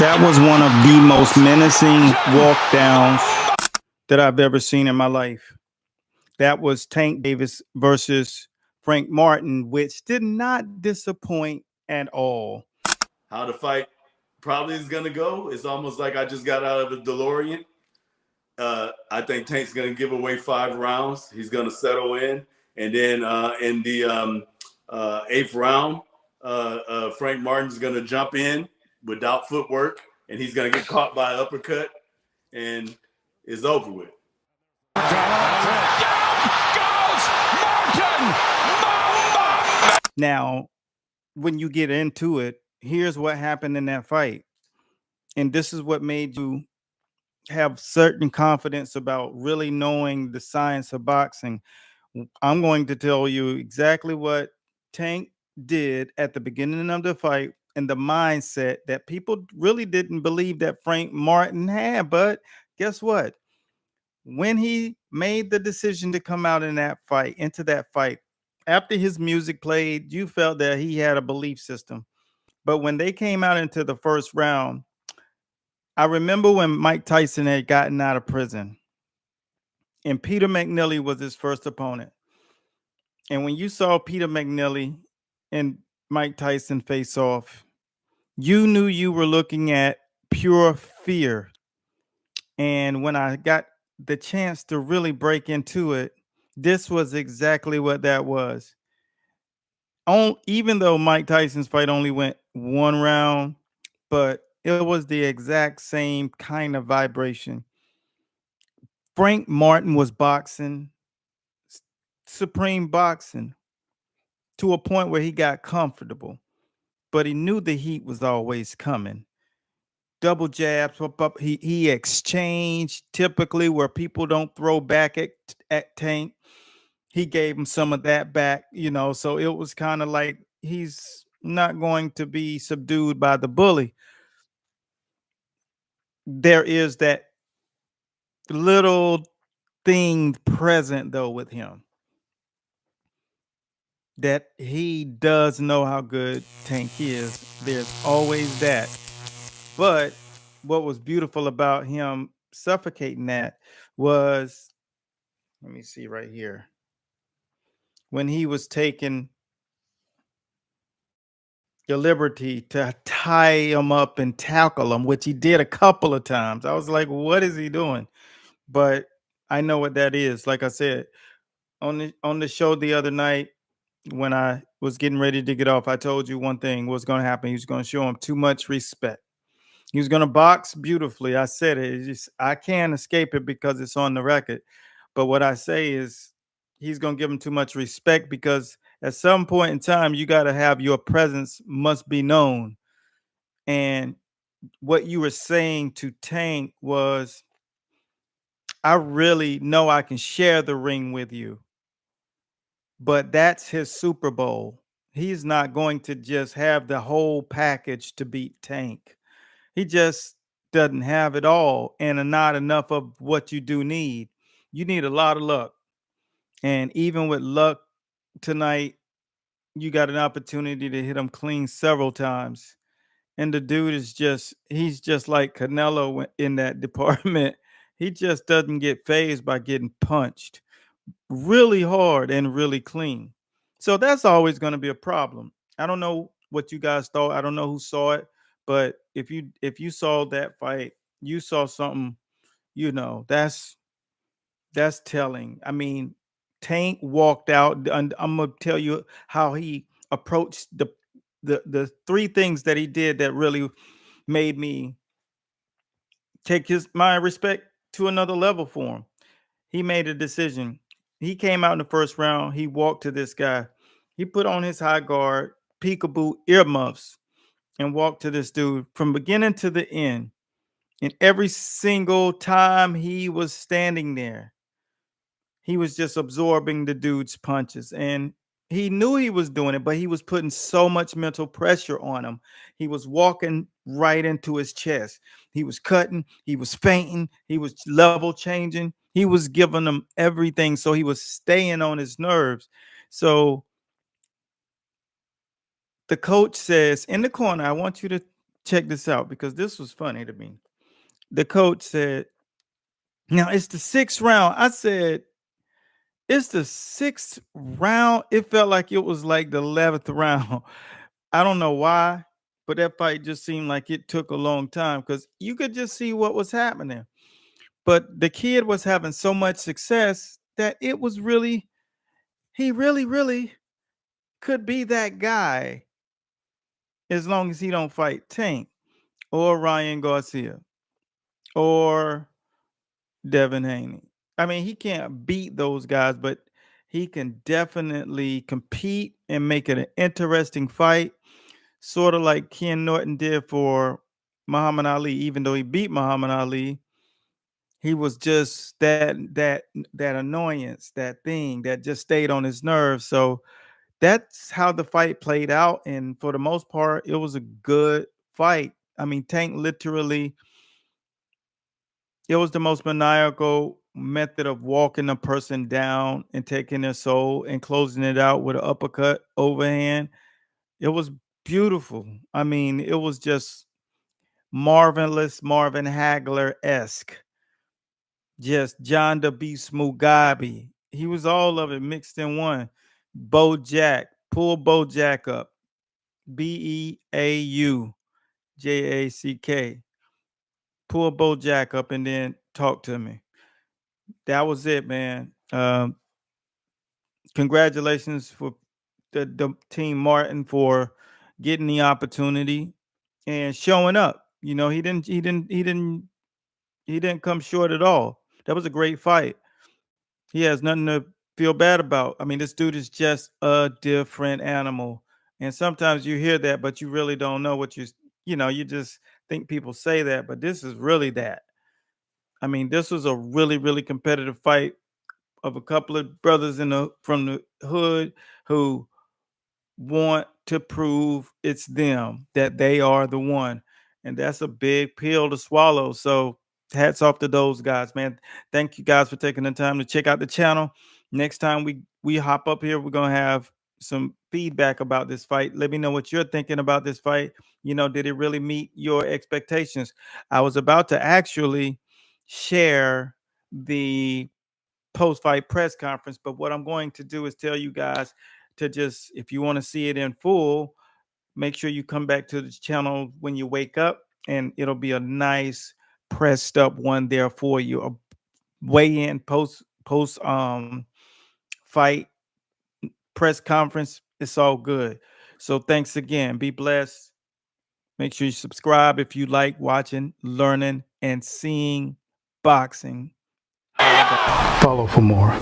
That was one of the most menacing walk downs that I've ever seen in my life. That was Tank Davis versus Frank Martin, which did not disappoint at all. How the fight probably is going to go. It's almost like I just got out of the DeLorean. I think Tank's going to give away 5 rounds. He's going to settle in. And then in the 8th round, Frank Martin's going to jump in without footwork, and he's going to get caught by an uppercut, and it's over with. Now, when you get into it, here's what happened in that fight. And this is what made you have certain confidence about really knowing the science of boxing. I'm going to tell you exactly what Tank did at the beginning of the fight and the mindset that people really didn't believe that Frank Martin had. But guess what? When he made the decision to come out in that fight, into that fight, after his music played, you felt that he had a belief system. But when they came out into the first round, I remember when Mike Tyson had gotten out of prison and Peter McNeely was his first opponent. And when you saw Peter McNeely and Mike Tyson face off, you knew you were looking at pure fear. And when I got the chance to really break into it, this was exactly what that was. Even though Mike Tyson's fight only went 1 round, but it was the exact same kind of vibration. Frank Martin was boxing, supreme boxing, to a point where he got comfortable, but he knew the heat was always coming. Double jabs, he exchanged typically where people don't throw back at Tank. He gave him some of that back, so it was kind of like he's not going to be subdued by the bully. There is that little thing present though with him, that he does know how good Tank is. There's always that. But what was beautiful about him suffocating that was, let me see right here, when he was taking the liberty to tie him up and tackle him, which he did a couple of times. I was like, what is he doing? But I know what that is. Like I said, on the show the other night, when I was getting ready to get off, I told you one thing was going to happen. He was going to show him too much respect. He was going to box beautifully. I said it. I can't escape it because it's on the record. But what I say is he's going to give him too much respect, because at some point in time, you got to have your presence must be known. And what you were saying to Tank was, I really know I can share the ring with you, but that's his Super Bowl. He's not going to just have the whole package to beat Tank. He just doesn't have it all, and not enough of what you do need. You need a lot of luck. And even with luck tonight, you got an opportunity to hit him clean several times. And the dude he's just like Canelo in that department. He just doesn't get phased by getting punched really hard and really clean. So that's always going to be a problem. I don't know what you guys thought. I don't know who saw it, but if you saw that fight, you saw something, that's telling. I mean, Tank walked out, and I'm gonna tell you how he approached the three things that he did that really made me take my respect to another level for him. He made a decision. He came out in the first round. He walked to this guy. He put on his high guard, peekaboo earmuffs, and walked to this dude from beginning to the end. And every single time he was standing there, he was just absorbing the dude's punches. And he knew he was doing it, but he was putting so much mental pressure on him. He was walking right into his chest. He was cutting, he was feinting, he was level changing, he was giving him everything. So he was staying on his nerves. So the coach says, in the corner, I want you to check this out because this was funny to me. The coach said, "Now it's the sixth round." I said, "It's the sixth round." It felt like it was like the 11th round. I don't know why, but that fight just seemed like it took a long time because you could just see what was happening. But the kid was having so much success that it was really, he really, really could be that guy as long as he don't fight Tank or Ryan Garcia or Devin Haney. I mean, he can't beat those guys, but he can definitely compete and make it an interesting fight, sort of like Ken Norton did for Muhammad Ali. Even though he beat Muhammad Ali, he was just that annoyance, that thing that just stayed on his nerves. So that's how the fight played out, and for the most part, it was a good fight. I mean, Tank literally, it was the most maniacal method of walking a person down and taking their soul and closing it out with an uppercut overhand. It was beautiful. I mean, it was just marvelous, Marvin Hagler esque. Just John the Beast Mugabe. He was all of it mixed in one. Bo Jack, pull Bo Jack up. Beaujack. Pull Bo Jack up and then talk to me. That was it, man. Congratulations for the team Martin for getting the opportunity and showing up. You know, he didn't come short at all. That was a great fight. He has nothing to feel bad about. I mean, this dude is just a different animal. And sometimes you hear that, but you really don't know what you just think people say that, but this is really that. I mean, this was a really, really competitive fight of a couple of brothers from the hood who want to prove it's them, that they are the one. And that's a big pill to swallow. So hats off to those guys, man. Thank you guys for taking the time to check out the channel. Next time we hop up here, we're gonna have some feedback about this fight. Let me know what you're thinking about this fight. Did it really meet your expectations? I was about to actually share the post-fight press conference, but what I'm going to do is tell you guys to just, if you want to see it in full, make sure you come back to the channel when you wake up, and it'll be a nice pressed up one there for you. A weigh in post fight press conference. It's all good. So thanks again. Be blessed. Make sure you subscribe if you like watching, learning, and seeing boxing. Follow for more.